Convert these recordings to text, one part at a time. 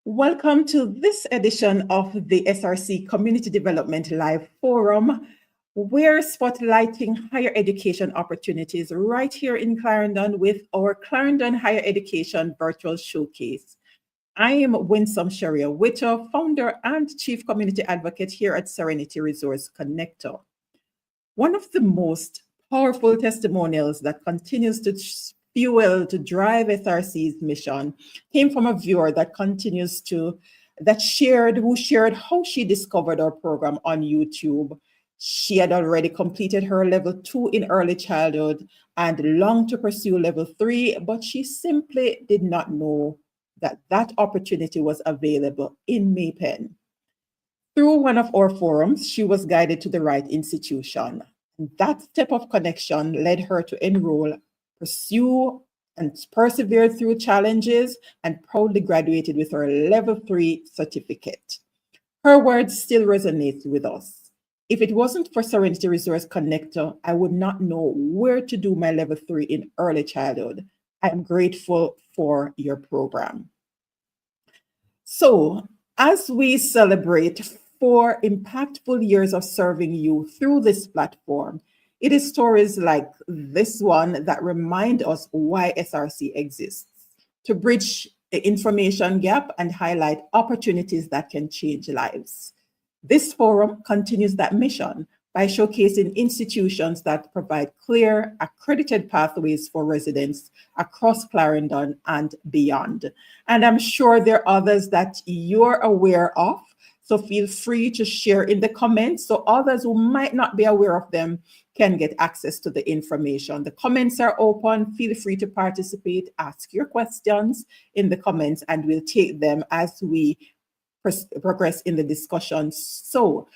Welcome to this edition of the SRC Community Development Live Forum. We're spotlighting higher education opportunities right here in Clarendon with our Clarendon Higher Education Virtual Showcase. I am Winsome Sherrier Witter, founder and chief community advocate here at Serenity Resource Connector. One of the most powerful testimonials that continues to fuel to drive SRC's mission came from a viewer that who shared how she discovered our program on YouTube. She had already completed her level 2 in early childhood and longed to pursue level 3, but she simply did not know that opportunity was available in Maypen. Through one of our forums, she was guided to the right institution. That step of connection led her to enroll, pursue, and persevered through challenges and proudly graduated with her level 3 certificate. Her words still resonate with us. If it wasn't for Serenity Resource Connector, I would not know where to do my level 3 in early childhood. I am grateful for your program. So, as we celebrate 4 impactful years of serving you through this platform, it is stories like this one that remind us why SRC exists, to bridge the information gap and highlight opportunities that can change lives. This forum continues that mission by showcasing institutions that provide clear, accredited pathways for residents across Clarendon and beyond. And I'm sure there are others that you're aware of, so feel free to share in the comments so others who might not be aware of them can get access to the information. The comments are open. Feel free to participate, ask your questions in the comments, and we'll take them as we progress in the discussion. So,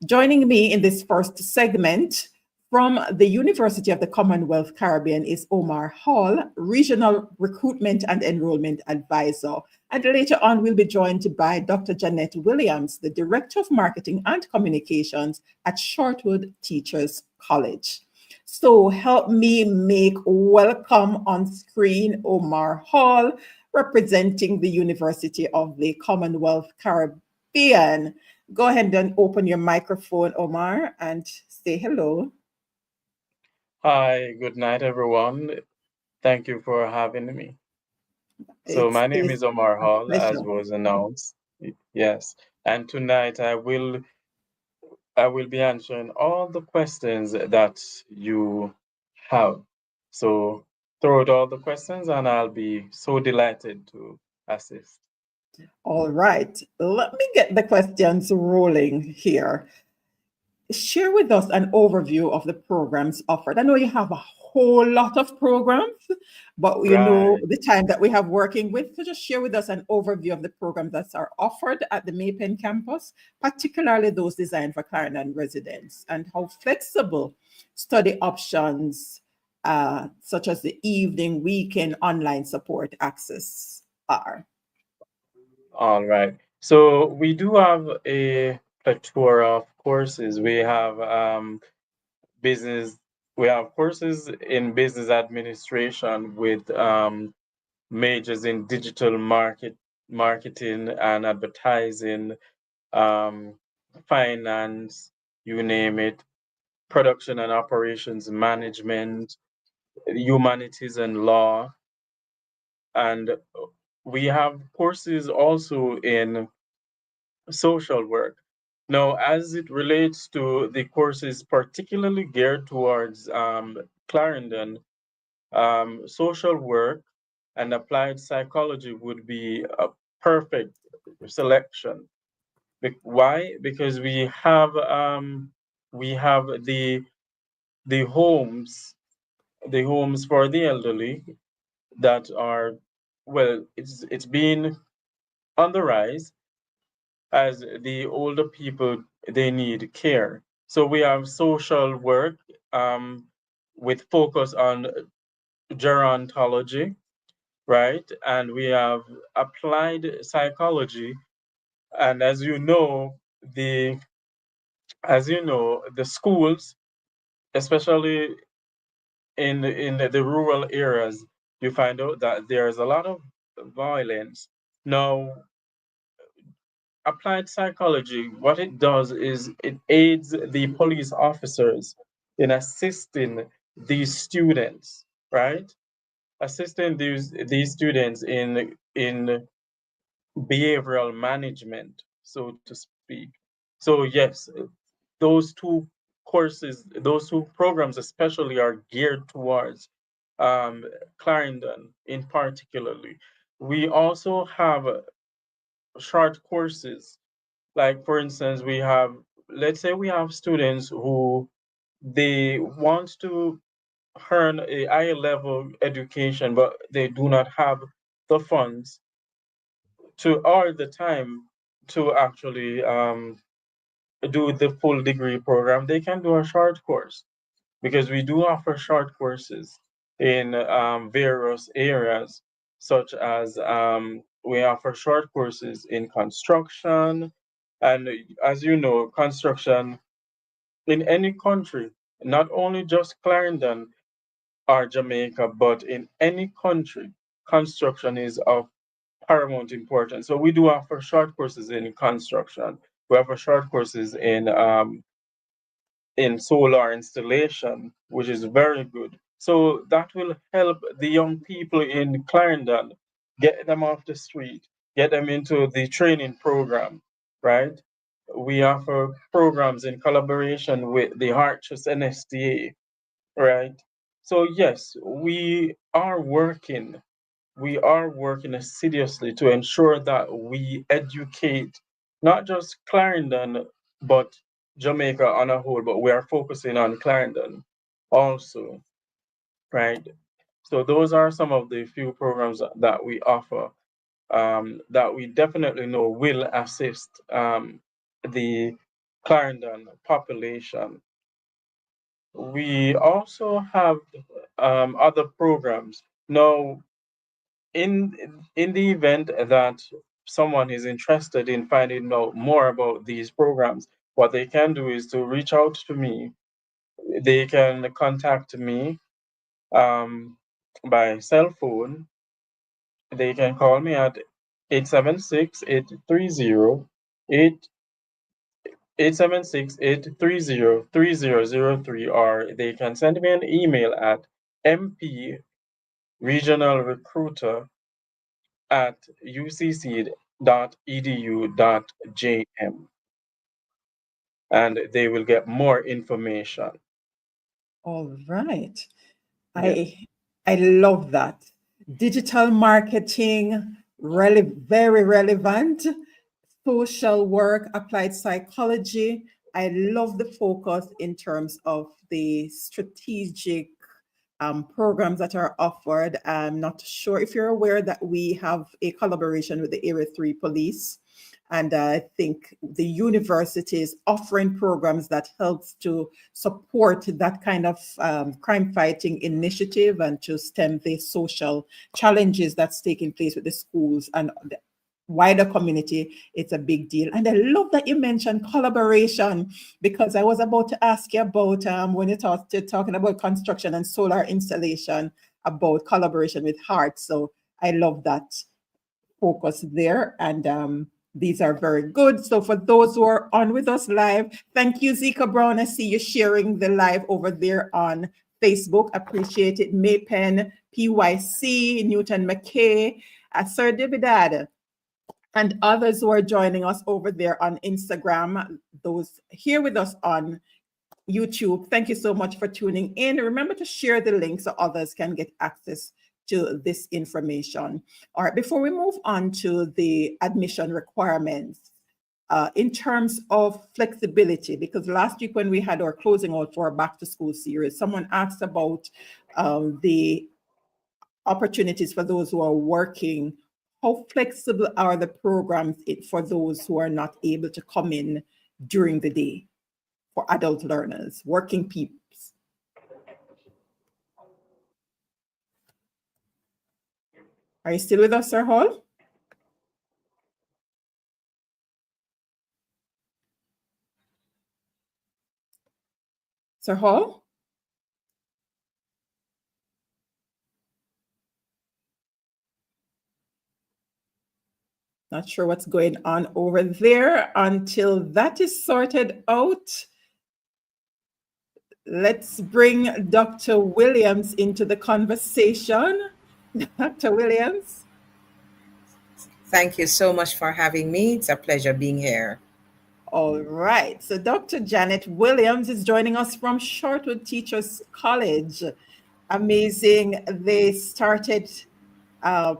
joining me in this first segment from the University of the Commonwealth Caribbean is Omar Hall, Regional Recruitment and Enrollment Advisor. And later on, we'll be joined by Dr. Janette Williams, the Director of Marketing and Communications at Shortwood Teachers College. So help me make welcome on screen Omar Hall, representing the University of the Commonwealth Caribbean. Go ahead and open your microphone, Omar, and say hello. Hi, good night, everyone. Thank you for having me. So my name is Omar A Hall, as pleasure. was announced. Yes, and tonight I will be answering all the questions that you have. So throw out all the questions, and I'll be so delighted to assist. All right, let me get the questions rolling here. Share with us an overview of the programs offered. I know you have a whole lot of programs, but you know Right. the time that we have working with. So just share with us an overview of the programs that are offered at the Maypen campus, particularly those designed for Clarendon residents, and how flexible study options, such as the evening, weekend, online support access are. All right. So we do have a plethora of courses. Business we have courses in business administration with majors in digital marketing and advertising, um, finance, you name it, production and operations management, humanities and law, and we have courses also in social work. Now, as it relates to the courses particularly geared towards Clarendon, social work and applied psychology would be a perfect selection. Why? Because we have the homes for the elderly that are, well, it's been on the rise as the older people, they need care. So we have social work with focus on gerontology, right? And we have applied psychology. And the the schools, especially in the rural areas, you find out that there's a lot of violence. Now, applied psychology, what it does is it aids the police officers in assisting these students, right? Assisting these students in behavioral management, so to speak. So yes, those two courses, those two programs especially are geared towards Clarendon in particularly. We also have short courses, like for instance, we have, let's say we have students who they want to earn a higher level education, but they do not have the funds to or the time to actually do the full degree program. They can do a short course because we do offer short courses in various areas, such as we offer short courses in construction. And as you know, construction in any country, not only just Clarendon or Jamaica, but in any country, construction is of paramount importance. So we do offer short courses in construction. We offer short courses in solar installation, which is very good. So that will help the young people in Clarendon, get them off the street, get them into the training program, right? We offer programs in collaboration with the Arches NSTA, right? So yes, we are working assiduously to ensure that we educate not just Clarendon, but Jamaica on a whole, but we are focusing on Clarendon also, right? So those are some of the few programs that we offer that we definitely know will assist the Clarendon population. We also have other programs. Now, in the event that someone is interested in finding out more about these programs, what they can do is to reach out to me. They can contact me by cell phone. They can call me at 876-830-8 876-830-3003, or they can send me an email at mp.regionalrecruiter@ucc.edu.jm, and they will get more information. All right. Yes. I love that. Digital marketing, very relevant. Social work, applied psychology. I love the focus in terms of the strategic programs that are offered. I'm not sure if you're aware that we have a collaboration with the Area 3 Police. And I think the university is offering programs that helps to support that kind of crime fighting initiative and to stem the social challenges that's taking place with the schools and the wider community. It's a big deal. And I love that you mentioned collaboration, because I was about to ask you about when you're talking about construction and solar installation, about collaboration with Heart. So I love that focus there. And these are very good. So for those who are on with us live, thank you, Zika Brown. I see you sharing the live over there on Facebook. Appreciate it. Maypen, PYC, Newton McKay, Sir Dividad, and others who are joining us over there on Instagram, those here with us on YouTube. Thank you so much for tuning in. Remember to share the link so others can get access to this information. All right, before we move on to the admission requirements, in terms of flexibility, because last week when we had our closing out for our back to school series, someone asked about the opportunities for those who are working. How flexible are the programs for those who are not able to come in during the day for adult learners, working people? Are you still with us, Sir Hall? Sir Hall? Not sure what's going on over there. Until that is sorted out, let's bring Dr. Williams into the conversation. Dr. Williams. Thank you so much for having me. It's a pleasure being here. All right. So Dr. Janette Williams is joining us from Shortwood Teachers College. Amazing. They started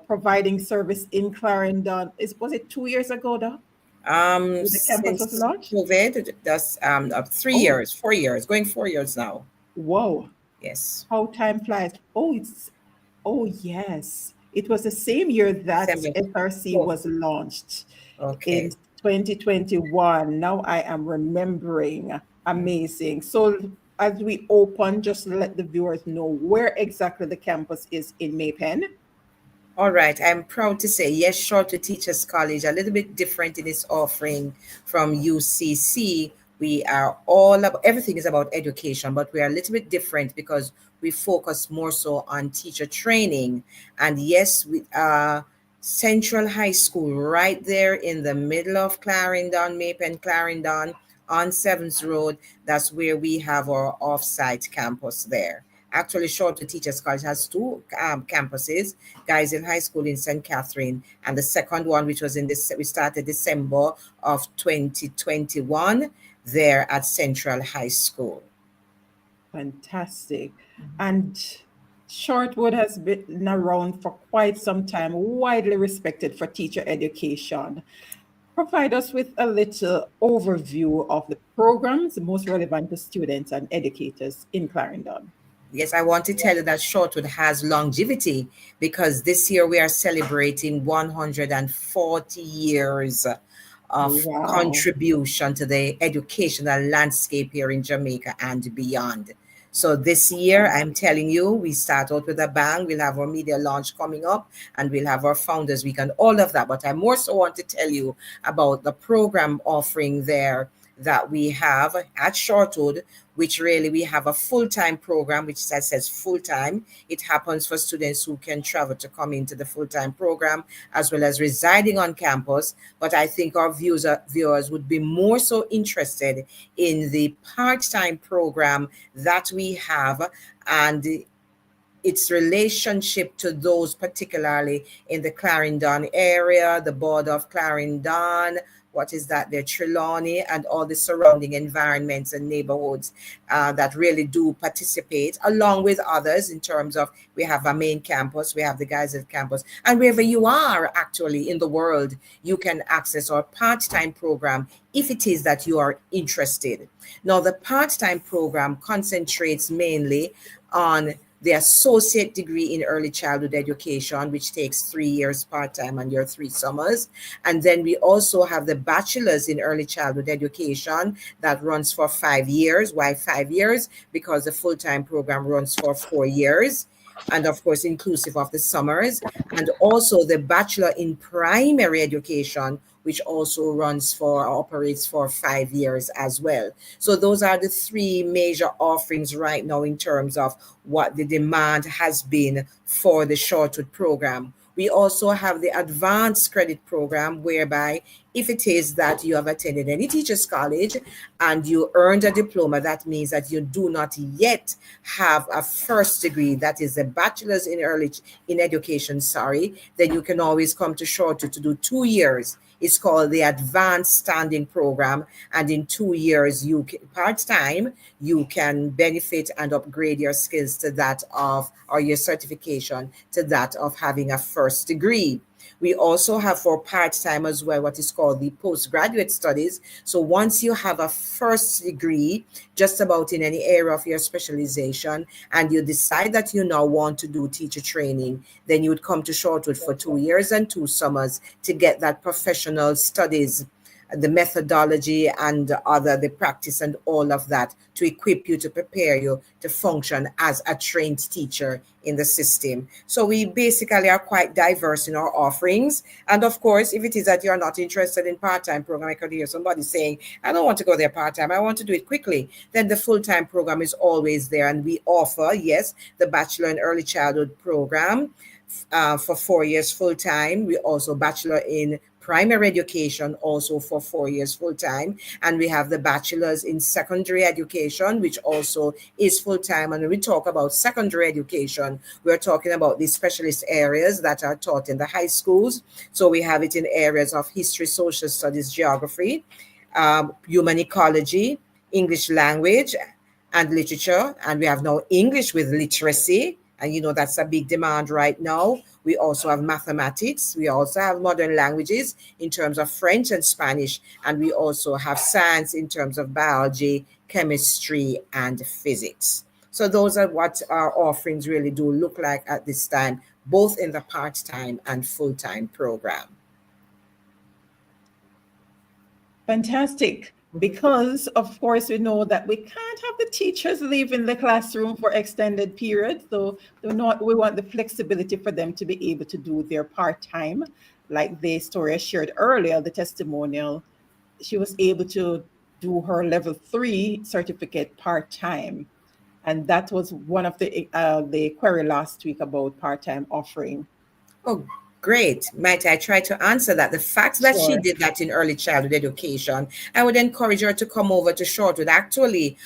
providing service in Clarendon. Was it 2 years ago, Doc? The campus was Since launched? COVID, that's 3 years, 4 years, going 4 years now. Whoa. Yes. How time flies. Yes. It was the same year that SRC was launched. Okay. In 2021. Now I am remembering. Amazing. So as we open, just let the viewers know where exactly the campus is in Maypen. All right. I'm proud to say, yes, Shortwood Teachers College, a little bit different in its offering from UCC. We are everything is about education, but we are a little bit different because we focus more so on teacher training. And yes, we Central High School, right there in the middle of Clarendon, Maypen, Clarendon, on 7th Road. That's where we have our off-site campus there. Actually, Shortwood Teachers College has two campuses, Guys in High School in St. Catherine, and the second one, which was we started December of 2021, there at Central High School. Fantastic. And Shortwood has been around for quite some time, widely respected for teacher education. Provide us with a little overview of the programs most relevant to students and educators in Clarendon. Yes, I want to tell you that Shortwood has longevity because this year we are celebrating 140 years of contribution to the educational landscape here in Jamaica and beyond. So this year, I'm telling you, we start out with a bang. We'll have our media launch coming up and we'll have our Founders Week and all of that. But I more so want to tell you about the program offering there that we have at Shortwood, which really we have a full-time program, which says full-time. It happens for students who can travel to come into the full-time program as well as residing on campus. But I think our viewers would be more so interested in the part-time program that we have and its relationship to those particularly in the Clarendon area, the border of Clarendon, what is that there, Trelawney, and all the surrounding environments and neighborhoods that really do participate, along with others in terms of we have a main campus, we have the guys at campus, and wherever you are actually in the world, you can access our part-time program if it is that you are interested. Now, the part-time program concentrates mainly on the associate degree in early childhood education, which takes 3 years part-time and your 3 summers. And then we also have the bachelor's in early childhood education that runs for 5 years. Why 5 years? Because the full-time program runs for 4 years. And of course, inclusive of the summers. And also the bachelor in primary education, which also operates for 5 years as well. So those are the 3 major offerings right now in terms of what the demand has been for the Shortwood program. We also have the advanced credit program, whereby if it is that you have attended any teachers college and you earned a diploma, that means that you do not yet have a first degree, that is a bachelor's in education, then you can always come to Shortwood to do 2 years. It's called the Advanced Standing Program. And in 2 years, part-time, you can benefit and upgrade your skills to that of, or your certification to that of having a first degree. We also have for part-time as well what is called the postgraduate studies. So once you have a first degree, just about in any area of your specialization, and you decide that you now want to do teacher training, then you would come to Shortwood for 2 years and 2 summers to get that professional studies, the methodology and the practice and all of that to equip you, to prepare you to function as a trained teacher in the system. So we basically are quite diverse in our offerings. And of course, if it is that you're not interested in part-time program, I could hear somebody saying, I don't want to go there part-time, I want to do it quickly. Then the full-time program is always there. And we offer, yes, the Bachelor in Early Childhood program, for 4 years full-time. We also bachelor in primary education also for 4 years full-time, and we have the bachelor's in secondary education, which also is full-time. And when we talk about secondary education, we're talking about the specialist areas that are taught in the high schools. So we have it in areas of history, social studies, geography, human ecology, English language and literature, and we have now English with literacy, and you know that's a big demand right now. We also have mathematics, we also have modern languages in terms of French and Spanish, and we also have science in terms of biology, chemistry, and physics. So those are what our offerings really do look like at this time, both in the part-time and full-time program. Fantastic. Because, of course, we know that we can't have the teachers leaving the classroom for extended periods. So we want the flexibility for them to be able to do their part-time. Like the story I shared earlier, the testimonial, she was able to do her level 3 certificate part-time. And that was one of the query last week about part-time offering. Oh, great. Might I try to answer that? The fact that she did that in early childhood education, I would encourage her to come over to Shortwood. Actually,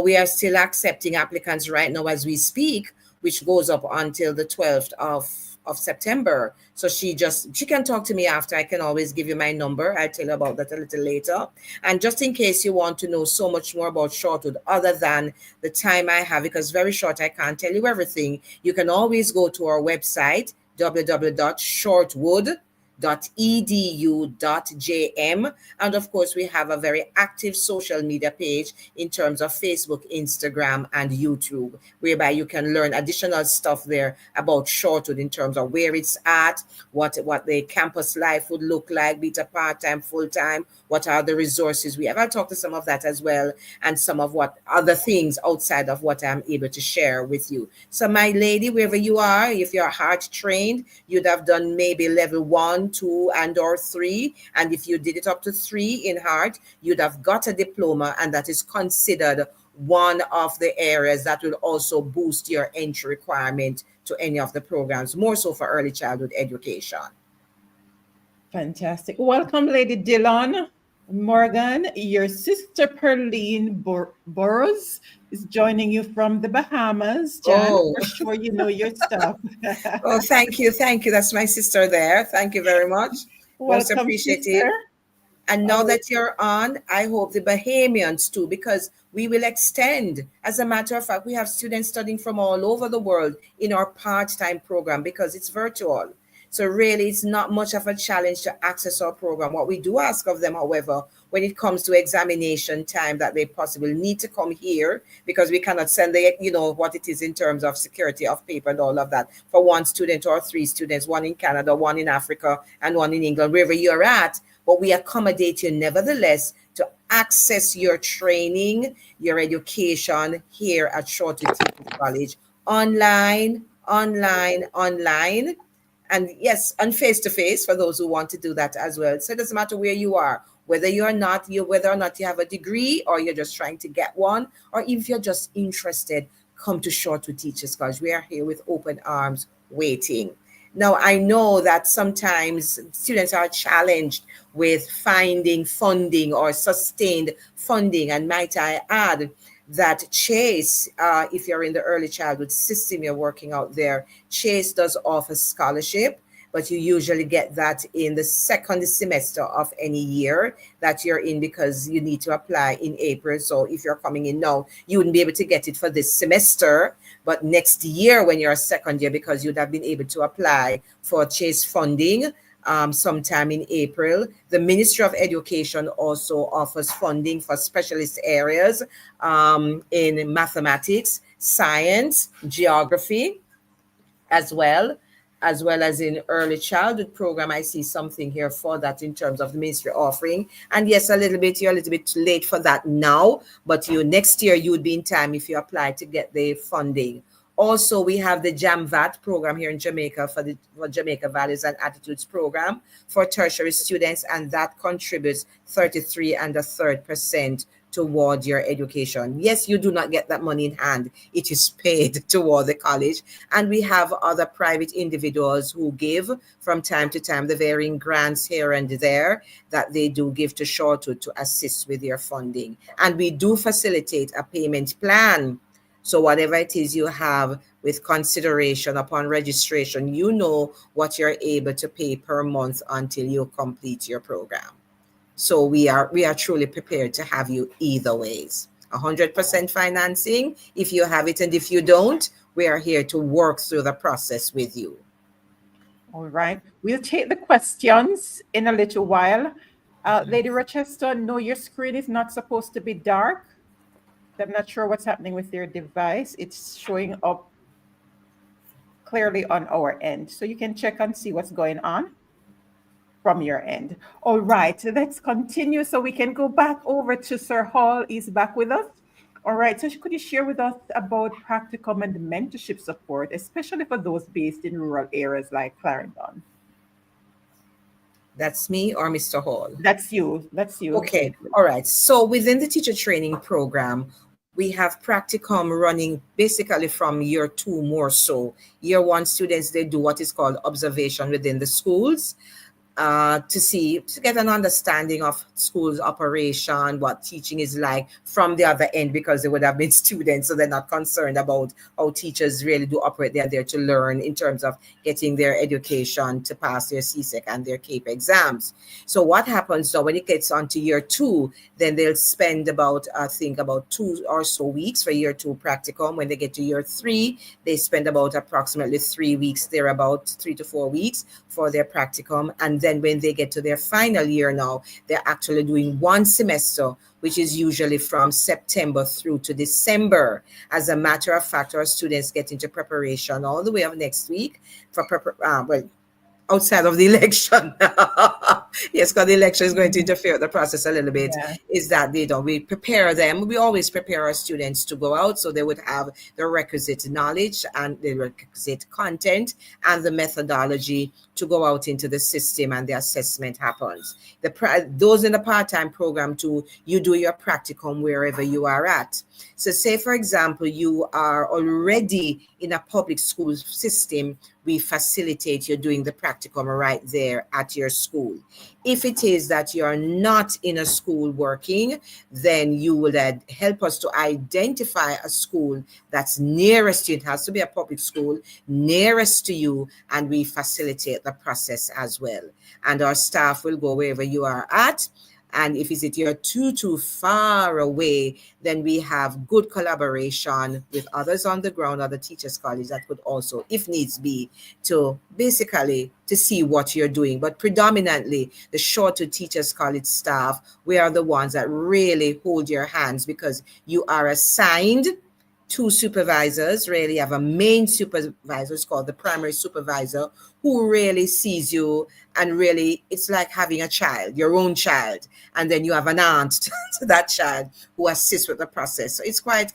we are still accepting applicants right now as we speak, which goes up until the 12th of September. So she can talk to me after. I can always give you my number. I'll tell you about that a little later. And just in case you want to know so much more about Shortwood, other than the time I have, because very short, I can't tell you everything, you can always go to our website, www.shortwood.edu.jm, and of course we have a very active social media page in terms of Facebook, Instagram, and YouTube, whereby you can learn additional stuff there about Shortwood in terms of where it's at, what the campus life would look like, be it a part-time, full-time, what are the resources we have. I'll talk to some of that as well, and some of what other things outside of what I'm able to share with you. So my lady, wherever you are, if you're heart trained, you'd have done maybe level 1, 2, and or 3. And if you did it up to 3 in heart, you'd have got a diploma, and that is considered one of the areas that will also boost your entry requirement to any of the programs, more so for early childhood education. Fantastic. Welcome, Lady Dillon. Morgan, your sister Perline Burrows is joining you from the Bahamas. Jan, for sure you know your stuff. Oh, thank you. That's my sister there. Thank you very much. Most appreciated. And now that you're on, I hope the Bahamians too, because we will extend. As a matter of fact, we have students studying from all over the world in our part-time program because it's virtual. So really, it's not much of a challenge to access our program. What we do ask of them, however, when it comes to examination time, that they possibly need to come here, because we cannot send what it is in terms of security of paper and all of that for one student or 3 students, one in Canada, one in Africa, and one in England, wherever you're at. But we accommodate you nevertheless to access your training, your education here at Shortwood Teachers College, online, and yes, and face-to-face for those who want to do that as well. So it doesn't matter where you are, whether or not you have a degree, or you're just trying to get one, or if you're just interested, come to Shortwood Teachers College. We are here with open arms waiting. Now, I know that sometimes students are challenged with finding funding or sustained funding, and might I add that Chase, if you're in the early childhood system, you're working out there, Chase does offer scholarship, but you usually get that in the second semester of any year that you're in, because you need to apply in April. So if you're coming in now, you wouldn't be able to get it for this semester, but next year when you're a second year, because you'd have been able to apply for Chase funding sometime in April. The Ministry of Education also offers funding for specialist areas in mathematics, science, geography, as well as in early childhood program. I see something here for that in terms of the ministry offering. And yes, you're a little bit late for that now, but next year you would be in time if you apply to get the funding. Also, we have the JAMVAT program here in Jamaica for Jamaica Values and Attitudes program for tertiary students, and that contributes 33 1/3% toward your education. Yes, you do not get that money in hand. It is paid toward the college. And we have other private individuals who give from time to time the varying grants here and there that they do give to Shortwood to assist with your funding. And we do facilitate a payment plan. So whatever it is you have with consideration upon registration, you know what you're able to pay per month until you complete your program. So we are truly prepared to have you either ways. 100% financing if you have it, and if you don't, we are here to work through the process with you. All right. We'll take the questions in a little while. Lady Rochester, no, your screen is not supposed to be dark. I'm not sure what's happening with your device. It's showing up clearly on our end. So you can check and see what's going on from your end. All right, so let's continue. So we can go back over to Sir Hall. He's back with us. All right, so could you share with us about practicum and mentorship support, especially for those based in rural areas like Clarendon? That's me or Mr. Hall? That's you. That's you. Okay. All right. So within the teacher training program, we have practicum running basically from year 2 more so. Year 1 students, they do what is called observation within the schools. To get an understanding of school's operation, what teaching is like from the other end, because they would have been students, so they're not concerned about how teachers really do operate. They're there to learn in terms of getting their education to pass their CSEC and their CAPE exams. So what happens now when it gets on to year 2, then they'll spend about 2 or so weeks for year 2 practicum. When they get to year 3, they spend about approximately 3 weeks, they're about 3 to 4 weeks for their practicum. And then when they get to their final year now, they're actually doing 1 semester, which is usually from September through to December. As a matter of fact, our students get into preparation all the way up next week for outside of the election. Yes, because the election is going to interfere with the process a little bit. Yeah. Is that we prepare them. We always prepare our students to go out so they would have the requisite knowledge and the requisite content and the methodology to go out into the system, and the assessment happens. Those in the part-time program too, you do your practicum wherever you are at. So say, for example, you are already in a public school system, we facilitate you doing the practicum right there at your school. If it is that you're not in a school working, then you will help us to identify a school that's nearest to you. It has to be a public school nearest to you, and we facilitate the process as well. And our staff will go wherever you are at. And if you're too far away, then we have good collaboration with others on the ground, other teachers' colleges that could also, if needs be, to basically to see what you're doing. But predominantly, the Shortwood Teachers College staff, we are the ones that really hold your hands, because you are assigned 2 supervisors. Really have a main supervisor, it's called the primary supervisor, who really sees you, and really it's like having a child, your own child, and then you have an aunt to that child who assists with the process. So it's quite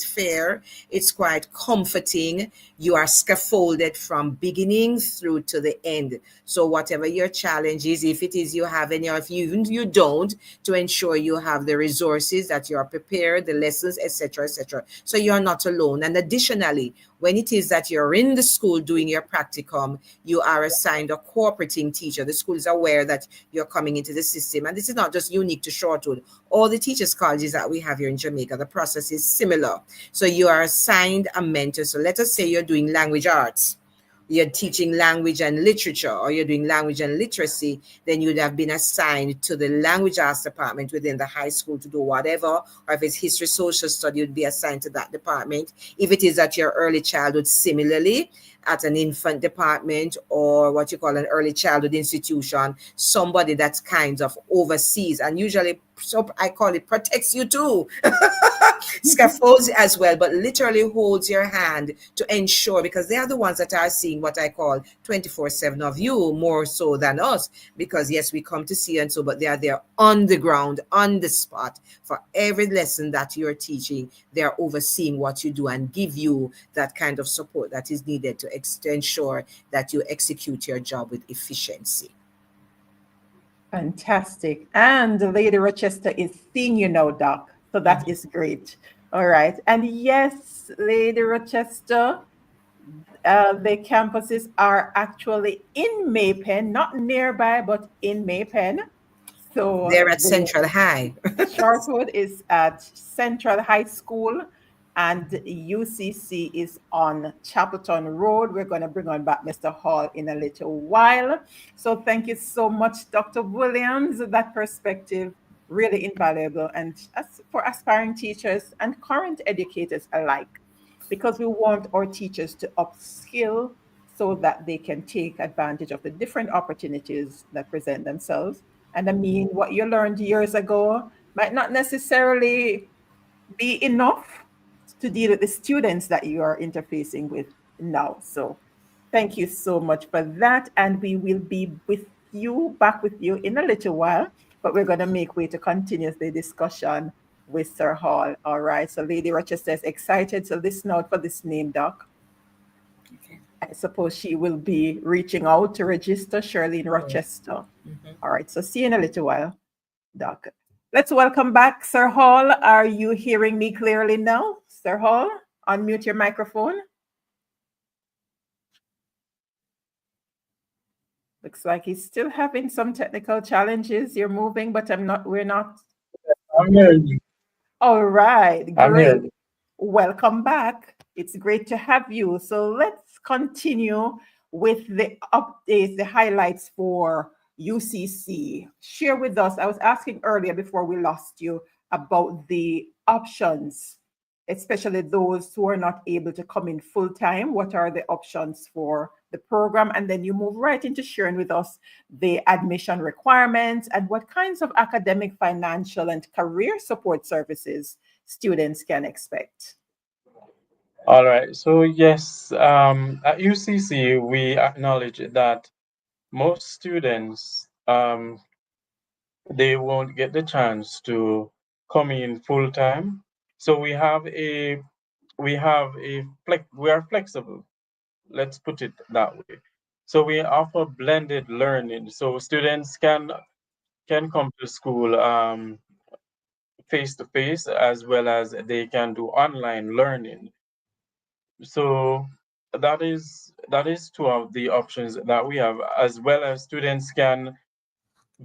fair, it's quite comforting. You are scaffolded from beginning through to the end. So whatever your challenge is, if it is you have any, or if you don't, to ensure you have the resources, that you are prepared, the lessons, etc., etc. So you're not alone. And additionally, when it is that you're in the school doing your practicum, you are assigned a cooperating teacher. The school is aware that you're coming into the system. And this is not just unique to Shortwood. All the teachers' colleges that we have here in Jamaica, the process is similar. So you are assigned a mentor. So let us say you're doing language arts. You're teaching language and literature, or you're doing language and literacy, then you'd have been assigned to the language arts department within the high school to do whatever. Or if it's history, social study, you'd be assigned to that department. If it is at your early childhood, similarly, at an infant department, or what you call an early childhood institution, somebody that's kind of oversees, and usually, so I call it, protects you too. Scaffolds as well, but literally holds your hand to ensure, because they are the ones that are seeing what I call 24/7 of you, more so than us, because yes, we come to see and so, but they are there on the ground, on the spot, for every lesson that you're teaching. They're overseeing what you do and give you that kind of support that is needed to ensure that you execute your job with efficiency. Fantastic. And Lady Rochester is seeing you now, Doc. So that is great. All right. And yes, Lady Rochester, the campuses are actually in Maypen, not nearby, but in Maypen. So They're at the Central High. Shortwood is at Central High School and UCC is on Chapelton Road. We're going to bring on back Mr. Hall in a little while. So thank you so much, Dr. Williams. That perspective really invaluable and as for aspiring teachers and current educators alike, because we want our teachers to upskill so that they can take advantage of the different opportunities that present themselves. And I mean, what you learned years ago might not necessarily be enough to deal with the students that you are interfacing with now. So thank you so much for that. And we will be back with you in a little while, but we're going to make way to continue the discussion with Sir Hall. All right. So Lady Rochester is excited. So listen out for this name, Doc. Okay. I suppose she will be reaching out to register Shirley in Rochester. All right. So see you in a little while, Doc. Let's welcome back Sir Hall. Are you hearing me clearly now? Sir Hall, unmute your microphone. Looks like he's still having some technical challenges. You're moving, but we're not. I'm hearing you. All right, I'm great. hearing you. Welcome back. It's great to have you. So let's continue with the updates, the highlights for UCC. Share with us. I was asking earlier before we lost you about the options, especially those who are not able to come in full time. What are the options for the program? And then you move right into sharing with us the admission requirements and what kinds of academic, financial, and career support services students can expect. All right. So yes, at UCC, we acknowledge that most students they won't get the chance to come in full time. So we are flexible. Let's put it that way. So we offer blended learning. So students can come to school face to face as well as they can do online learning. So that is two of the options that we have, as well as students can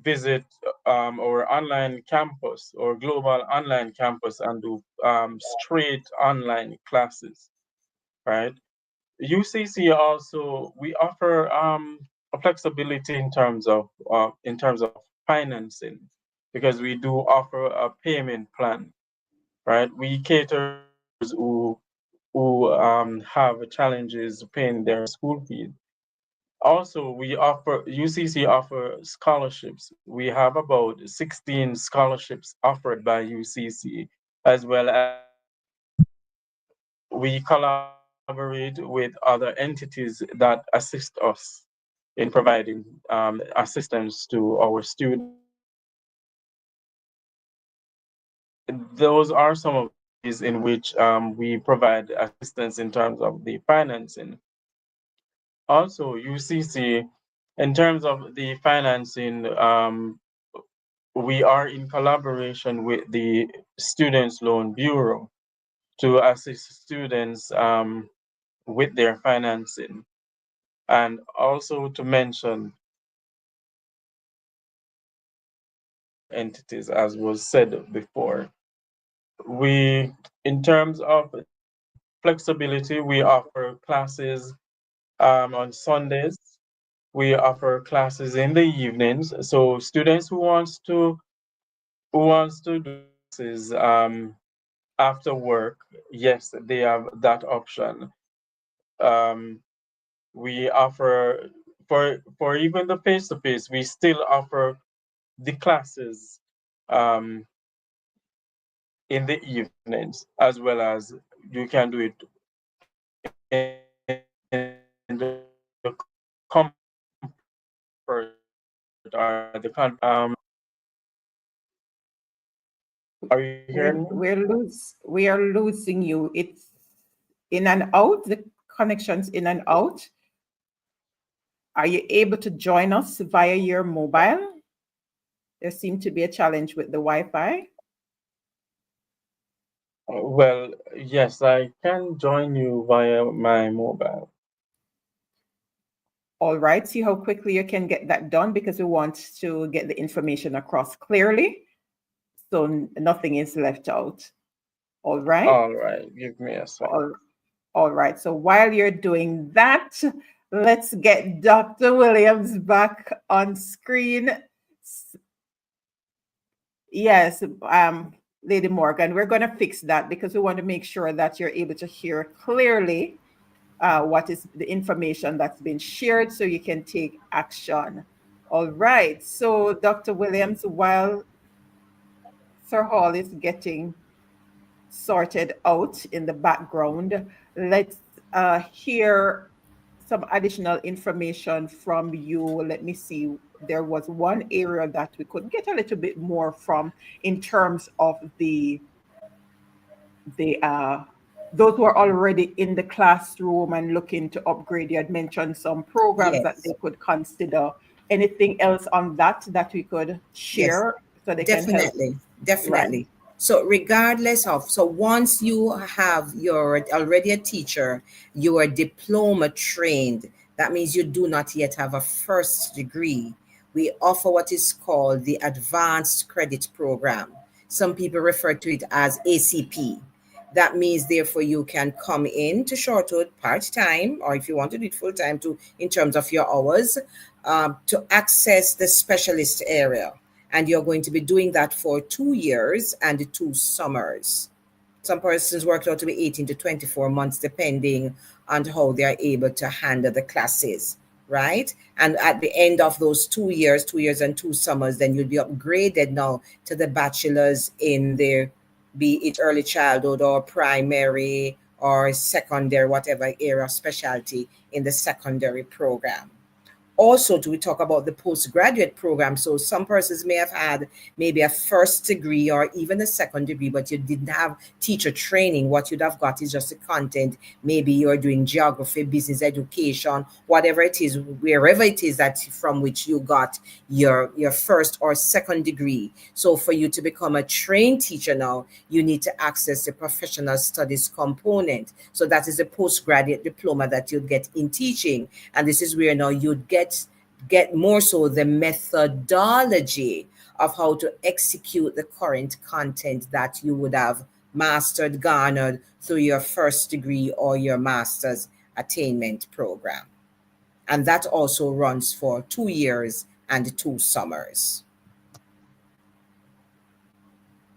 visit our online campus or global online campus and do straight online classes, right? UCC also we offer a flexibility in terms of financing because we do offer a payment plan, right? We cater to those who have challenges paying their school fees. Also, UCC offer scholarships. We have about 16 scholarships offered by UCC, as well as we collaborate with other entities that assist us in providing assistance to our students. Those are some of the ways in which we provide assistance in terms of the financing. Also, UCC, in terms of the financing, we are in collaboration with the Students' Loan Bureau to assist students with their financing. And also to mention entities, as was said before. In terms of the flexibility, we offer classes on Sundays. We offer classes in the evenings. So students who wants to do classes after work, yes, they have that option. Um, we offer for even the face to face, we still offer the classes um, in the evenings, as well as you can do it in the comfort or the are you hearing me? We are losing you. It's in and out. The connection's in and out. Are you able to join us via your mobile? There seemed to be a challenge with the Wi-Fi. Well, yes, I can join you via my mobile. All right, see how quickly you can get that done, because we want to get the information across clearly, so nothing is left out. All right. All right, give me a second. All right, so while you're doing that, let's get Dr. Williams back on screen. Yes, Lady Morgan, we're going to fix that because we want to make sure that you're able to hear clearly what is the information that's been shared so you can take action. All right, so Dr. Williams, while Sir Hall is getting sorted out in the background, let's hear some additional information from you. Let me see. There was one area that we could get a little bit more from in terms of the those who are already in the classroom and looking to upgrade. You had mentioned some programs that they could consider. Anything else on that we could share so they can help? Definitely. Right. So regardless of, so once you you're already a teacher, you are diploma trained, that means you do not yet have a first degree. We offer what is called the Advanced Credit Program. Some people refer to it as ACP. That means therefore you can come in to Shortwood part-time, or if you want to do it full-time too, in terms of your hours, to access the specialist area. And you're going to be doing that for 2 years and 2 summers. Some persons work out to be 18 to 24 months, depending on how they are able to handle the classes, right? And at the end of those 2 years, 2 years and 2 summers, then you'll be upgraded now to the bachelor's in the, be it early childhood or primary or secondary, whatever area of specialty in the secondary program. Also, do we talk about the postgraduate program? So some persons may have had maybe a first degree or even a second degree, but you didn't have teacher training. What you'd have got is just the content. Maybe you're doing geography, business education, whatever it is, wherever it is that from which you got your first or second degree. So for you to become a trained teacher now, you need to access the professional studies component. So that is a postgraduate diploma that you'd get in teaching. And this is where now you'd get more so the methodology of how to execute the current content that you would have mastered, garnered through your first degree or your master's attainment program. And that also runs for 2 years and 2 summers.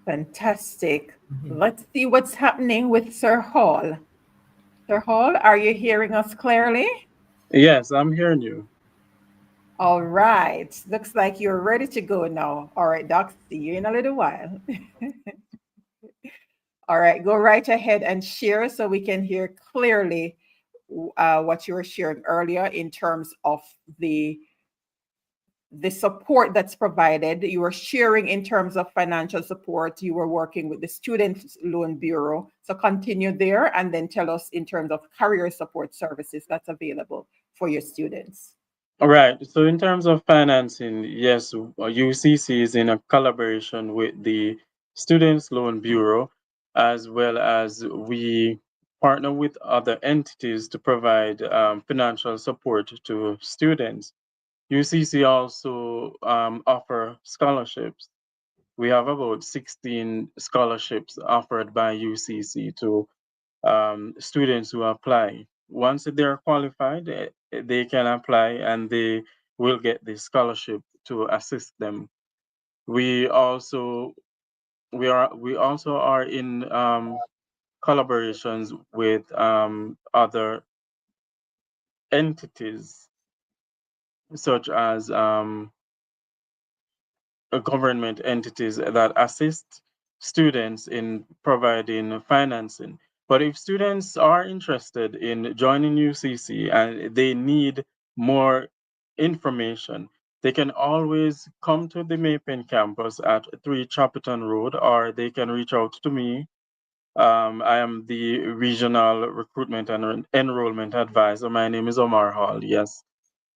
Fantastic. Let's see what's happening with Sir Hall. Sir Hall, are you hearing us clearly? Yes, I'm hearing you. All right. Looks like you're ready to go now. All right, Doc, see you in a little while. All right, go right ahead and share so we can hear clearly what you were sharing earlier in terms of the support that's provided. You were sharing in terms of financial support. You were working with the Student Loan Bureau. So continue there and then tell us in terms of career support services that's available for your students. All right. So in terms of financing, yes, UCC is in a collaboration with the Students Loan Bureau, as well as we partner with other entities to provide financial support to students. UCC also offer scholarships. We have about 16 scholarships offered by UCC to students who apply. Once they're qualified, they can apply and they will get the scholarship to assist them. We also are in collaborations with other entities such as government entities that assist students in providing financing. But if students are interested in joining UCC and they need more information, they can always come to the Maypen campus at 3 Chapperton Road, or they can reach out to me. I am the Regional Recruitment and Enrollment Advisor. My name is Omar Hall, yes.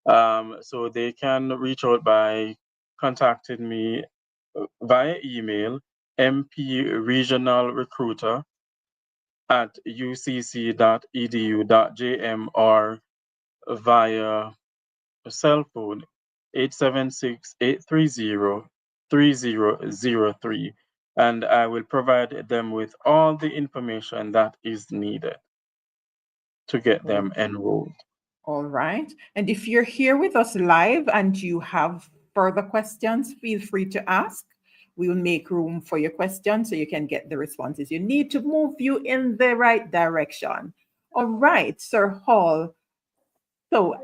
So they can reach out by contacting me via email, mprregionalrecruiter@ucc.edu.jm, or via cell phone 876-830-3003, and I will provide them with all the information that is needed to get them enrolled. All right. And if you're here with us live and you have further questions, feel free to ask. We will make room for your questions so you can get the responses you need to move you in the right direction. All right, Sir Hall. So,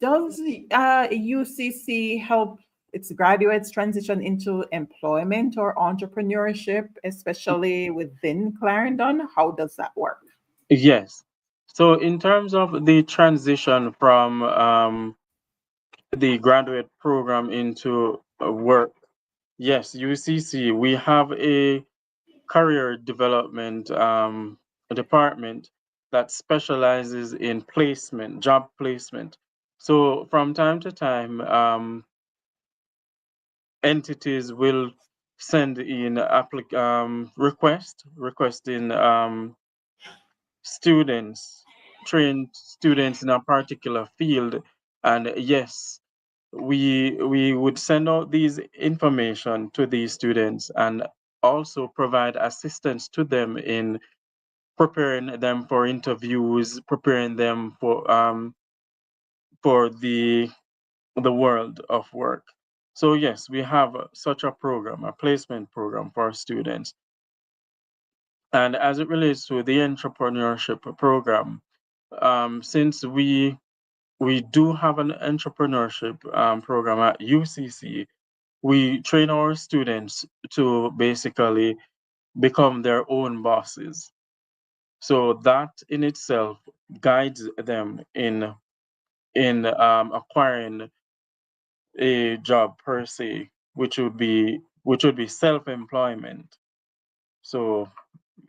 does UCC help its graduates transition into employment or entrepreneurship, especially within Clarendon? How does that work? Yes. So in terms of the transition from the graduate program into work, yes, UCC, we have a career development department that specializes in placement, job placement. So from time to time, entities will send in requesting students, trained students in a particular field, and yes, we would send out these information to these students and also provide assistance to them in preparing them for interviews, preparing them for the world of work. So yes, we have such a program, a placement program for students. And as it relates to the entrepreneurship program, since we do have an entrepreneurship program at UCC, we train our students to basically become their own bosses. So that in itself guides them in acquiring a job per se, which would be self-employment. So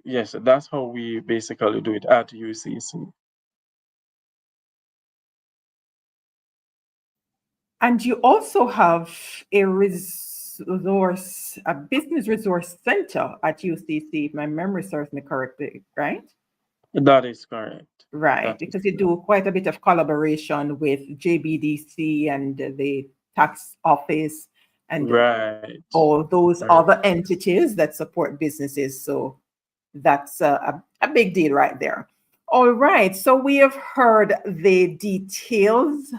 yes, that's how we basically do it at UCC. And you also have a business resource center at UCC, if my memory serves me correctly, right? That is correct. Right, That is because you do quite a bit of collaboration with JBDC and the tax office and right. all those Right. other entities that support businesses. So that's a big deal right there. All right, so we have heard the details.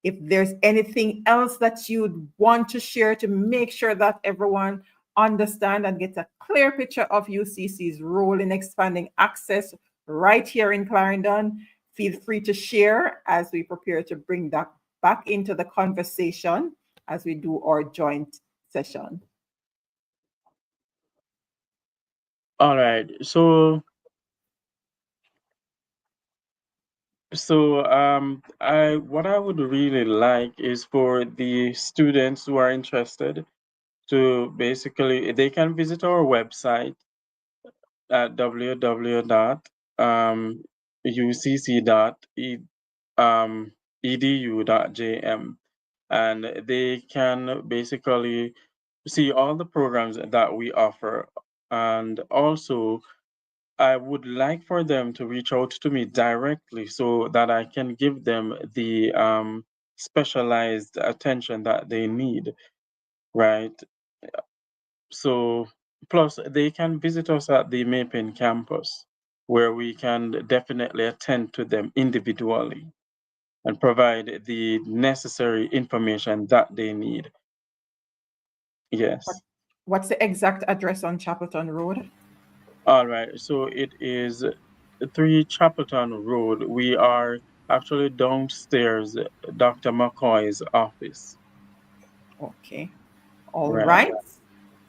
If there's anything else that you'd want to share to make sure that everyone understand and get a clear picture of UCC's role in expanding access right here in Clarendon, feel free to share as we prepare to bring that back into the conversation as we do our joint session. All right. So I what I would really like is for the students who are interested to basically they can visit our website at www.ucc.edu.jm, and they can basically see all the programs that we offer. And also I would like for them to reach out to me directly so that I can give them the specialized attention that they need, right? So, plus, they can visit us at the Mapin campus, where we can definitely attend to them individually and provide the necessary information that they need. Yes. What's the exact address on Chapelton Road? All right. So it is 3 Chapelton Road. We are actually downstairs, Dr. McCoy's office. Okay. All Right. right.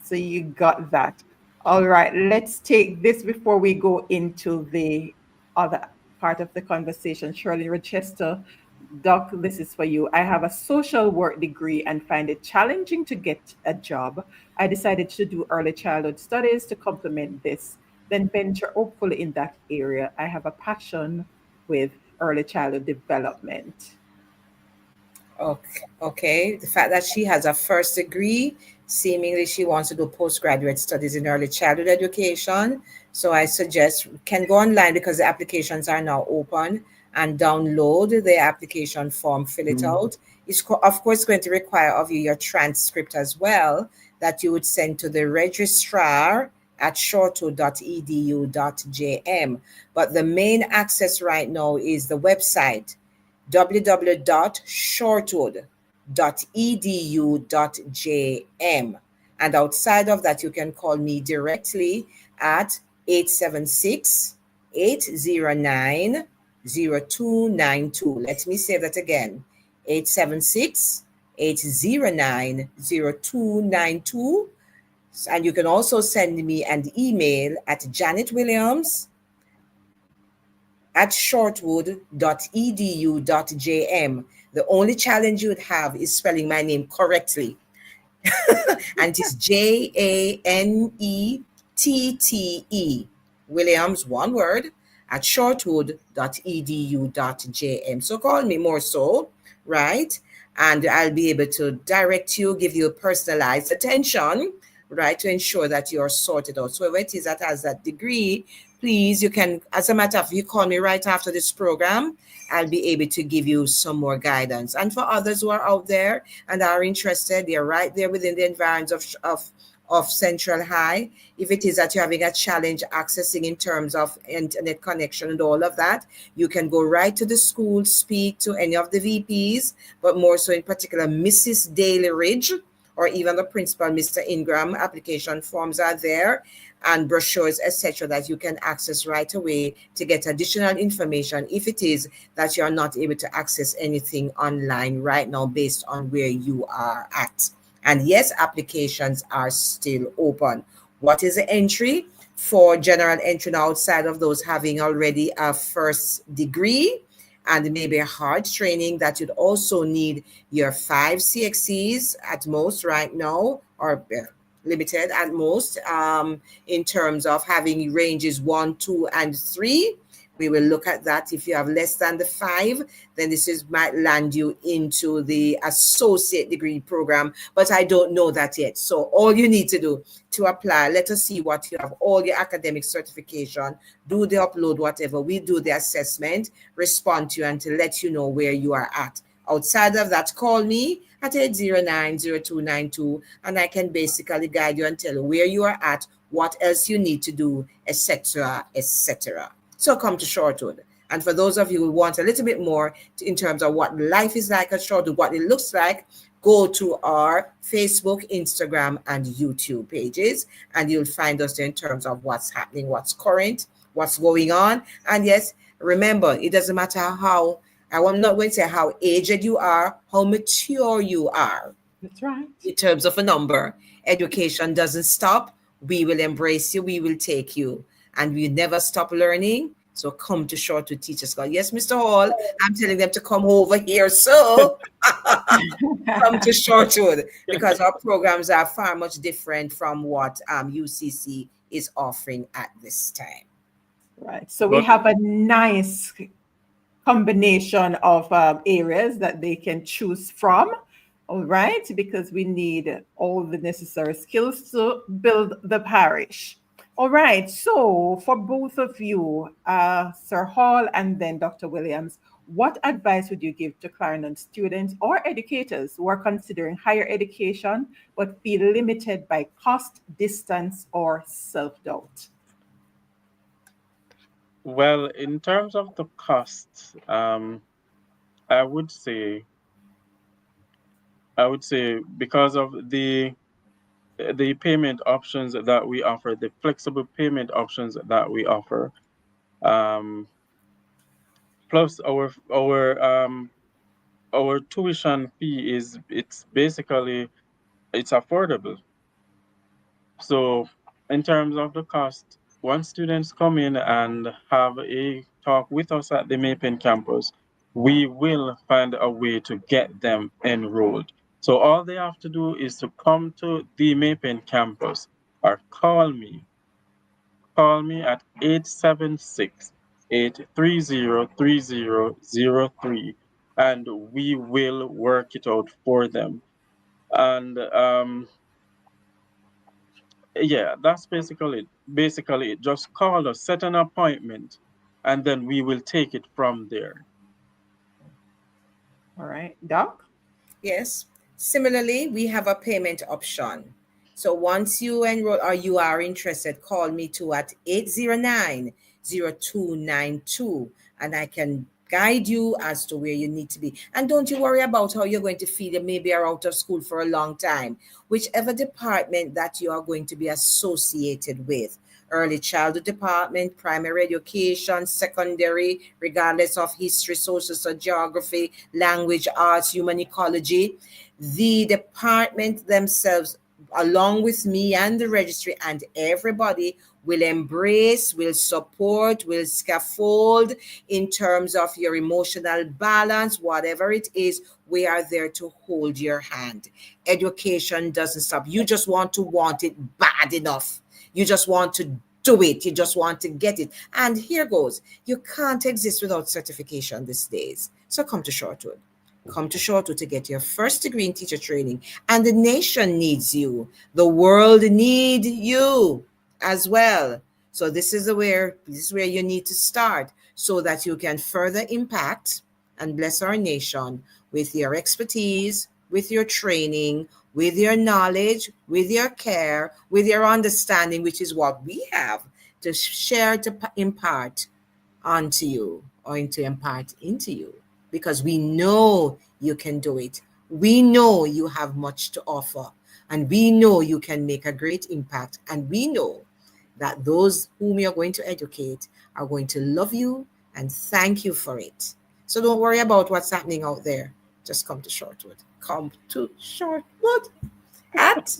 So you got that. All right. Let's take this before we go into the other part of the conversation. Shirley Rochester, Doc, this is for you. I have a social work degree and find it challenging to get a job. I decided to do early childhood studies to complement this, then venture hopefully in that area. I have a passion with early childhood development. Okay. The fact that she has a first degree Seemingly, she wants to do postgraduate studies in early childhood education. So I suggest can go online because the applications are now open and download the application form, fill it out. It's of course going to require of you your transcript as well that you would send to the registrar at shortwood.edu.jm. But the main access right now is the website www.shortwood.edu.jm. And outside of that, you can call me directly at 876 809 0292. Let me say that again 876 809 0292. And you can also send me an email at janetwilliams@shortwood.edu.jm. The only challenge you would have is spelling my name correctly. And it's JANETTE, Williams, one word, at shortwood.edu.jm. So call me more so, right? And I'll be able to direct you, give you personalized attention, right, to ensure that you're sorted out. So whoever it is that has that degree, please, you can, as a matter of fact, you call me right after this program, I'll be able to give you some more guidance. And for others who are out there and are interested, they're right there within the environs of Central High. If it is that you're having a challenge accessing in terms of internet connection and all of that, you can go right to the school, speak to any of the VPs, but more so in particular, Mrs. Daly Ridge, or even the principal, Mr. Ingram. Application forms are there and brochures, etc., that you can access right away to get additional information if it is that you're not able to access anything online right now based on where you are at. And yes, applications are still open. What is the entry? For general entry outside of those having already a first degree and maybe a hard training, that you'd also need your 5 CXCs at most right now, or limited at most, in terms of having ranges 1, 2, and 3. We will look at that. If you have less than the 5, then might land you into the associate degree program, but I don't know that yet. So all you need to do to apply, let us see what you have, all your academic certification, do the upload, whatever. We do the assessment, respond to you, and to let you know where you are at. Outside of that, call me at 809-0292, and I can basically guide you and tell you where you are at, what else you need to do, etc., etc. So come to Shortwood. And for those of you who want a little bit more in terms of what life is like at Shortwood, what it looks like, go to our Facebook, Instagram, and YouTube pages, and you'll find us there in terms of what's happening, what's current, what's going on. And yes, remember, it doesn't matter how, I'm not going to say how aged you are, how mature you are. That's right. In terms of a number, education doesn't stop. We will embrace you. We will take you. And we never stop learning. So come to Shortwood Teachers College. Yes, Mr. Hall, I'm telling them to come over here. So come to Shortwood, because our programs are far much different from what UCC is offering at this time. Right. So we have a nice combination of areas that they can choose from. All right. Because we need all the necessary skills to build the parish. All right, so for both of you, Sir Hall and then Dr. Williams, what advice would you give to Clarendon students or educators who are considering higher education but feel limited by cost, distance, or self-doubt? Well, in terms of the cost, I would say because of the payment options that we offer, the flexible payment options that we offer, plus our tuition fee it's affordable. So in terms of the cost, once students come in and have a talk with us at the Maypen campus, we will find a way to get them enrolled. So all they have to do is to come to the Maypen campus or call me at 876-830-3003, and we will work it out for them. And Yeah, that's basically it. Just call us, set an appointment, and then we will take it from there. All right, Doc? Yes. Similarly, we have a payment option. So once you enroll or you are interested, call me too at 809-0292, and I can guide you as to where you need to be. And don't you worry about how you're going to feel. You maybe are out of school for a long time. Whichever department that you are going to be associated with, early childhood department, primary education, secondary, regardless of history, social studies, geography, language, arts, human ecology, the department themselves, along with me and the registry and everybody, will embrace, will support, will scaffold in terms of your emotional balance, whatever it is. We are there to hold your hand. Education doesn't stop. You just want it bad enough. You just want to do it. You just want to get it. And here goes. You can't exist without certification these days. So come to Shortwood. Come to Shortwood to get your first degree in teacher training. And the nation needs you. The world needs you as well. So this is where you need to start so that you can further impact and bless our nation with your expertise, with your training, with your knowledge, with your care, with your understanding, which is what we have to share, to impart onto you, or to impart into you, because we know you can do it. We know you have much to offer, and we know you can make a great impact, and we know that those whom you're going to educate are going to love you and thank you for it. So don't worry about what's happening out there. Just come to Shortwood. Come to Shortwood at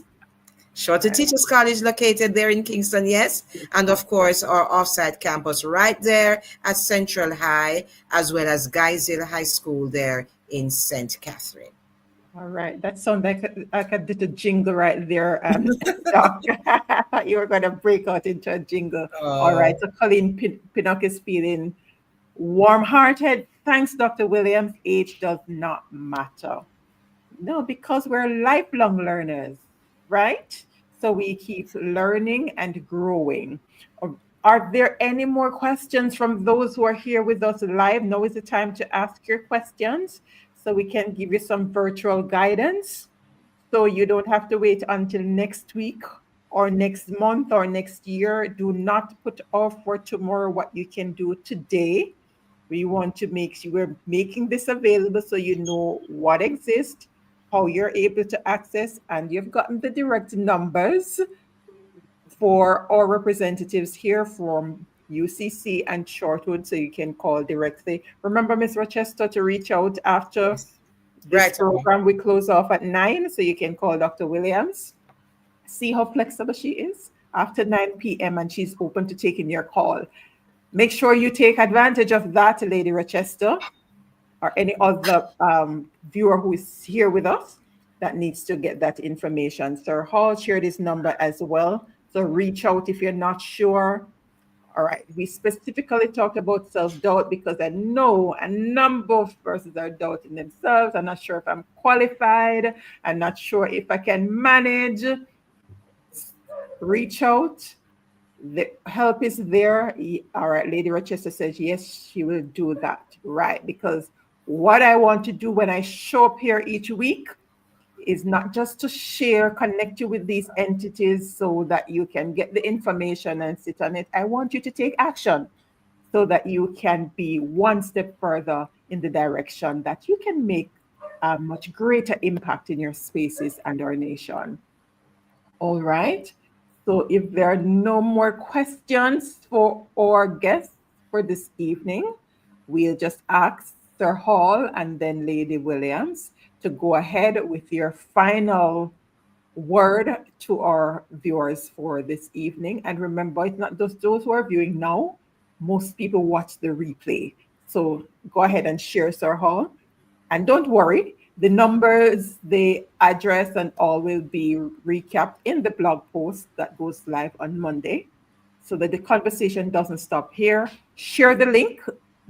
Shortwood Teachers College, located there in Kingston, yes. And of course, our offsite campus right there at Central High, as well as Guysdale High School there in St. Catherine. All right, that sounds like a little jingle right there, Doc. I thought you were going to break out into a jingle. All right, so Colleen Pinnock is feeling warm-hearted. Thanks, Dr. Williams. Age does not matter. No, because we're lifelong learners, right? So we keep learning and growing. Are there any more questions from those who are here with us live? Now is the time to ask your questions so we can give you some virtual guidance. So you don't have to wait until next week or next month or next year. Do not put off for tomorrow what you can do today. We want to make sure we're making this available so you know what exists, how you're able to access, and you've gotten the direct numbers for our representatives here from UCC and Shortwood, so you can call directly. Remember, Ms. Rochester, to reach out after this program. We close off at 9, so you can call Dr. Williams. See how flexible she is after 9 p.m. and she's open to taking your call. Make sure you take advantage of that, Lady Rochester, or any other viewer who is here with us that needs to get that information. Sir Hall shared his number as well. So reach out if you're not sure. All right. We specifically talked about self-doubt because I know a number of persons are doubting themselves. I'm not sure if I'm qualified. I'm not sure if I can manage. Reach out. The help is there. All right. Lady Rochester says, yes, she will do that. Right. Because what I want to do when I show up here each week is not just to share, connect you with these entities so that you can get the information and sit on it. I want you to take action so that you can be one step further in the direction that you can make a much greater impact in your spaces and our nation. All right. So if there are no more questions for our guests for this evening, we'll just ask Sir Hall and then Lady Williams to go ahead with your final word to our viewers for this evening. And remember, it's not just those who are viewing now. Most people watch the replay. So go ahead and share, Sir Hall. And don't worry, the numbers, the address, and all will be recapped in the blog post that goes live on Monday so that the conversation doesn't stop here. Share the link.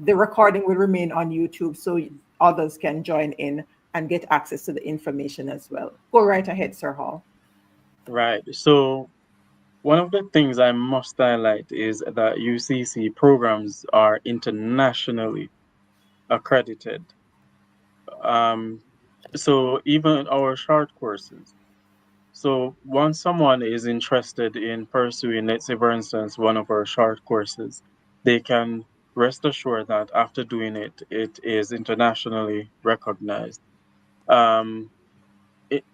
The recording will remain on YouTube so others can join in and get access to the information as well. Go right ahead, Sir Hall. Right. So One of the things I must highlight is that UCC programs are internationally accredited. Um, so even our short courses. So once someone is interested in pursuing, let's say for instance, one of our short courses, they can rest assured that after doing it, it is internationally recognized. Um, it,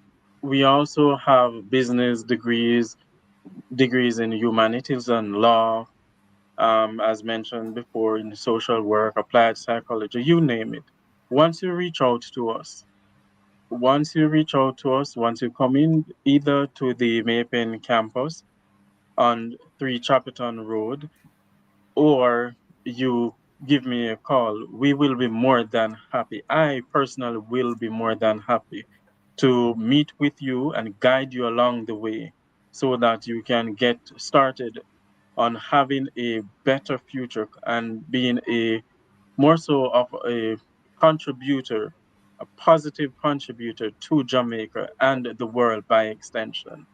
we also have business degrees, degrees in humanities and law, as mentioned before, in social work, applied psychology, you name it. Once you reach out to us, once you come in either to the Maypen campus on 3 Chapperton Road, or you give me a call, we will be more than happy. I personally will be more than happy to meet with you and guide you along the way so that you can get started on having a better future and being a more so of a contributor, a positive contributor to Jamaica and the world by extension.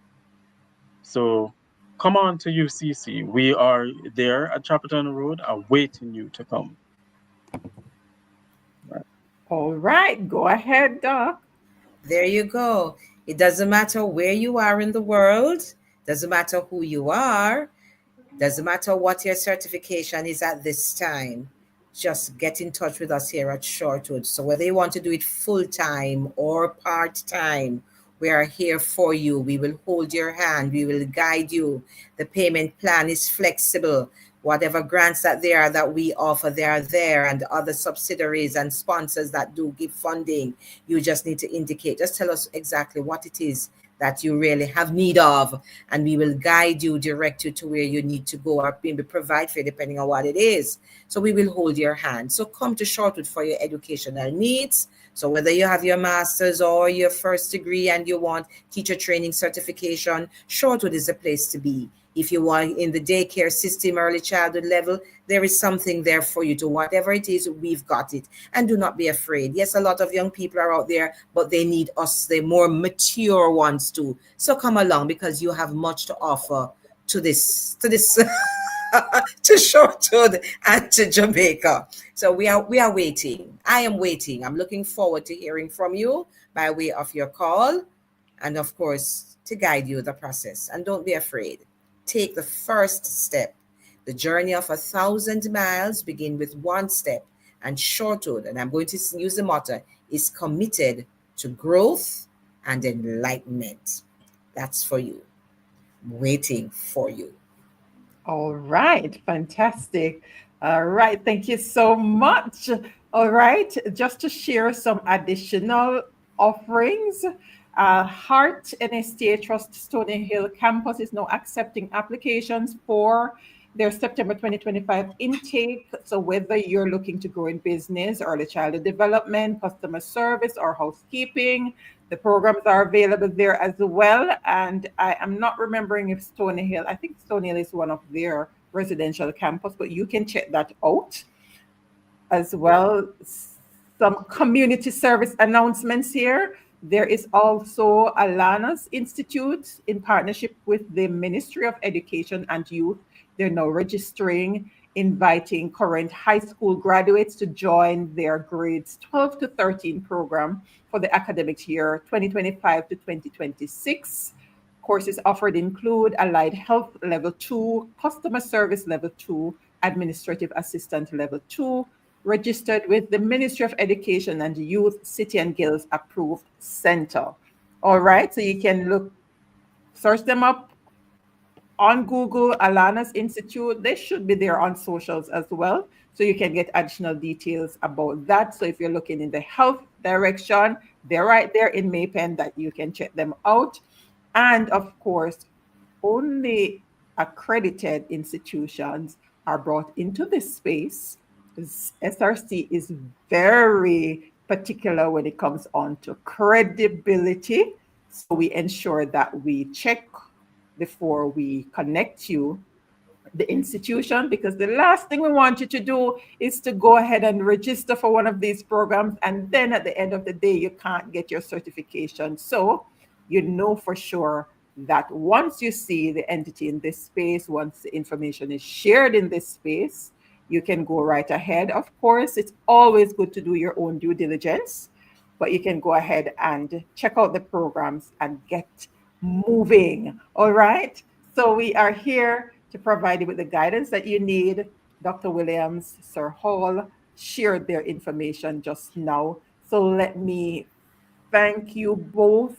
So come on to UCC. We are there at Chapperton Road, awaiting you to come. All right, go ahead, Doc. There you go. It doesn't matter where you are in the world, doesn't matter who you are, doesn't matter what your certification is at this time. Just get in touch with us here at Shortwood. So whether you want to do it full time or part time, we are here for you. We will hold your hand. We will guide you. The payment plan is flexible. Whatever grants that there are that we offer, they are there, and other subsidiaries and sponsors that do give funding. You just need to indicate. Just tell us exactly what it is that you really have need of, and we will guide you, direct you to where you need to go, or maybe provide for you depending on what it is. So we will hold your hand. So come to Shortwood for your educational needs. So whether you have your master's or your first degree and you want teacher training certification, Shortwood is the place to be. If you want in the daycare system, early childhood level, there is something there for you to whatever it is, we've got it. And do not be afraid. Yes, a lot of young people are out there, but they need us, the more mature ones too. So come along because you have much to offer to this to Shortwood and to Jamaica. So we are waiting. I am waiting. I'm looking forward to hearing from you by way of your call, and of course to guide you the process. And don't be afraid. Take the first step. The journey of 1,000 miles begin with one step. And Shortwood, and I'm going to use the motto, is committed to growth and enlightenment. That's for you. Waiting for you. All right, fantastic. All right, thank you so much. All right, just to share some additional offerings. Heart NSTA Trust Stony Hill campus is now accepting applications for their September 2025 intake. So whether you're looking to grow in business, early childhood development, customer service, or housekeeping, the programs are available there as well. And I am not remembering if Stony Hill, I think Stony Hill is one of their residential campus, but you can check that out as well. Some community service announcements here. There is also Alana's Institute in partnership with the Ministry of Education and Youth. They're now registering, inviting current high school graduates to join their grades 12 to 13 program for the academic year 2025 to 2026. Courses offered include Allied Health Level 2, Customer Service Level 2, Administrative Assistant Level 2, registered with the Ministry of Education and Youth City and Guilds Approved Center. All right, so you can search them up on Google, Alana's Institute. They should be there on socials as well, so you can get additional details about that. So if you're looking in the health direction, they're right there in Maypen that you can check them out. And of course, only accredited institutions are brought into this space. SRC is very particular when it comes on to credibility. So we ensure that we check before we connect you the institution, because the last thing we want you to do is to go ahead and register for one of these programs, and then at the end of the day you can't get your certification. So you know for sure that once you see the entity in this space, once the information is shared in this space, you can go right ahead. Of course, it's always good to do your own due diligence, but you can go ahead and check out the programs and get moving. All right. So we are here to provide you with the guidance that you need. Dr. Williams, Sir Hall shared their information just now. So let me thank you both.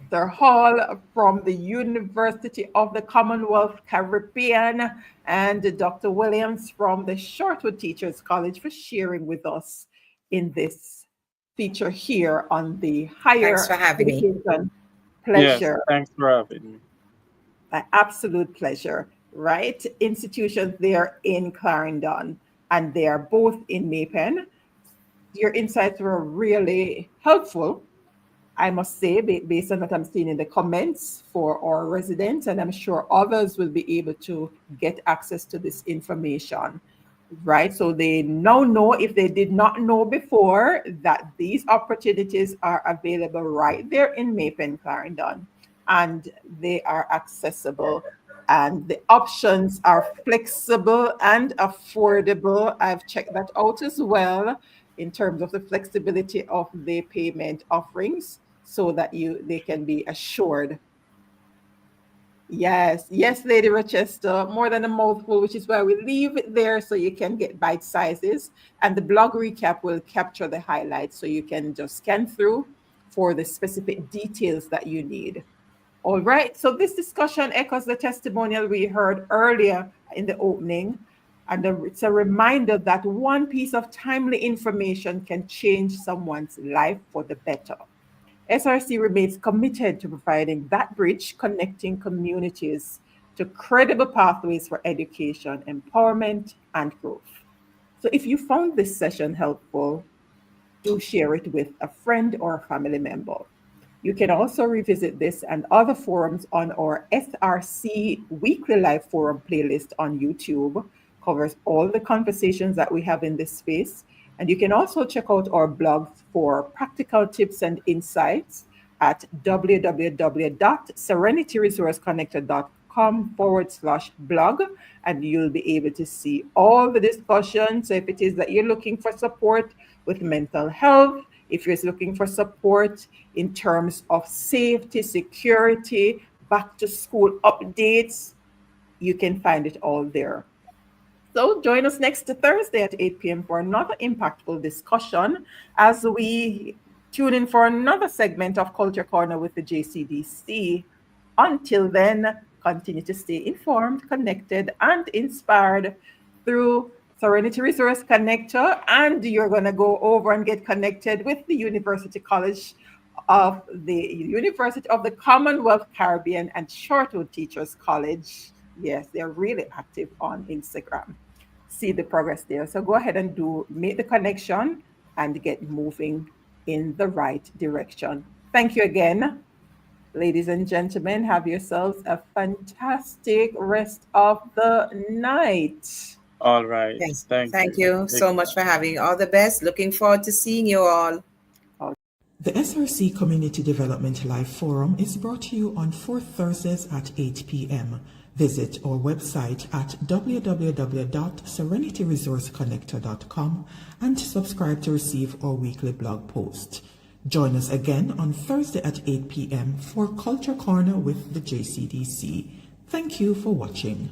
Sir Hall from the University of the Commonwealth Caribbean and Dr. Williams from the Shortwood Teachers College for sharing with us in this feature here on the higher Thanks for having education. me. Pleasure. Yes, thanks for having me. An absolute pleasure, right? Institutions there in Clarendon, and they are both in Maypen. Your insights were really helpful, I must say, based on what I'm seeing in the comments for our residents, and I'm sure others will be able to get access to this information, right? So they now know, if they did not know before, that these opportunities are available right there in Maypen, Clarendon, and they are accessible, and the options are flexible and affordable. I've checked that out as well in terms of the flexibility of the payment offerings, so that they can be assured. Yes, Lady Rochester, more than a mouthful, which is why we leave it there so you can get bite sizes. And the blog recap will capture the highlights so you can just scan through for the specific details that you need. All right, so this discussion echoes the testimonial we heard earlier in the opening. And it's a reminder that one piece of timely information can change someone's life for the better. SRC remains committed to providing that bridge connecting communities to credible pathways for education, empowerment, and growth. So if you found this session helpful, do share it with a friend or a family member. You can also revisit this and other forums on our SRC Weekly Live Forum playlist on YouTube. Covers all the conversations that we have in this space. And you can also check out our blogs for practical tips and insights at www.serenityresourceconnector.com/blog, and you'll be able to see all the discussions. So if it is that you're looking for support with mental health, if you're looking for support in terms of safety, security, back to school updates, you can find it all there. So join us next Thursday at 8 p.m. for another impactful discussion as we tune in for another segment of Culture Corner with the JCDC. Until then, continue to stay informed, connected, and inspired through Serenity Resource Connector, and you're going to go over and get connected with the University College of the University of the Commonwealth Caribbean and Shortwood Teachers College. Yes, they're really active on Instagram. See the progress there. So go ahead and make the connection and get moving in the right direction. Thank you again, ladies and gentlemen. Have yourselves a fantastic rest of the night. All right. Yes. Thank you so much for having. All the best. Looking forward to seeing you all. The SRC Community Development Live Forum is brought to you on fourth Thursdays at 8 p.m. Visit our website at www.serenityresourceconnector.com and subscribe to receive our weekly blog post. Join us again on Thursday at 8 p.m. for Culture Corner with the JCDC. Thank you for watching.